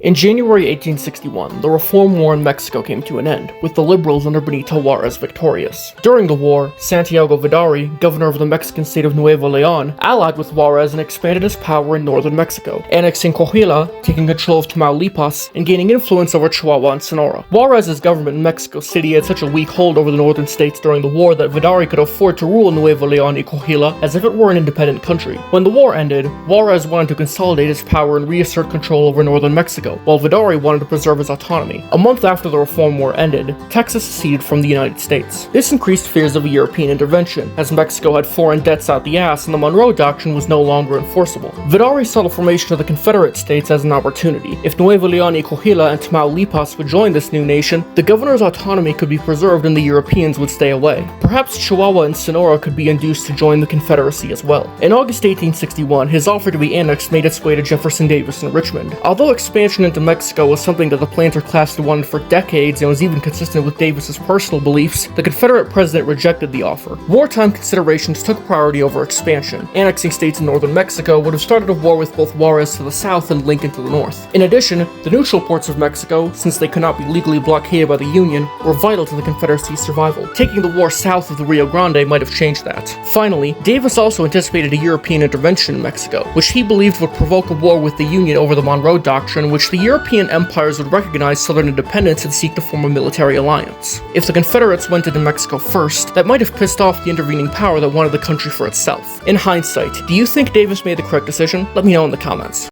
In January 1861, the Reform War in Mexico came to an end, with the liberals under Benito Juarez victorious. During the war, Santiago Vidari, governor of the Mexican state of Nuevo León, allied with Juarez and expanded his power in northern Mexico, annexing Coahuila, taking control of Tamaulipas, and gaining influence over Chihuahua and Sonora. Juarez's government in Mexico City had such a weak hold over the northern states during the war that Vidari could afford to rule Nuevo León y Coahuila as if it were an independent country. When the war ended, Juarez wanted to consolidate his power and reassert control over northern Mexico, while Vidari wanted to preserve his autonomy. A month after the Reform War ended, Texas seceded from the United States. This increased fears of a European intervention, as Mexico had foreign debts out the ass and the Monroe Doctrine was no longer enforceable. Vidari saw the formation of the Confederate States as an opportunity. If Nuevo León y Coahuila and Tamaulipas would join this new nation, the governor's autonomy could be preserved and the Europeans would stay away. Perhaps Chihuahua and Sonora could be induced to join the Confederacy as well. In August 1861, his offer to be annexed made its way to Jefferson Davis in Richmond. Although expansion into Mexico was something that the planter class had wanted for decades and was even consistent with Davis's personal beliefs, the Confederate president rejected the offer. Wartime considerations took priority over expansion. Annexing states in northern Mexico would have started a war with both Juarez to the south and Lincoln to the north. In addition, the neutral ports of Mexico, since they could not be legally blockaded by the Union, were vital to the Confederacy's survival. Taking the war south of the Rio Grande might have changed that. Finally, Davis also anticipated a European intervention in Mexico, which he believed would provoke a war with the Union over the Monroe Doctrine, which the European empires would recognize Southern independence and seek to form a military alliance. If the Confederates went into Mexico first, that might have pissed off the intervening power that wanted the country for itself. In hindsight, do you think Davis made the correct decision? Let me know in the comments.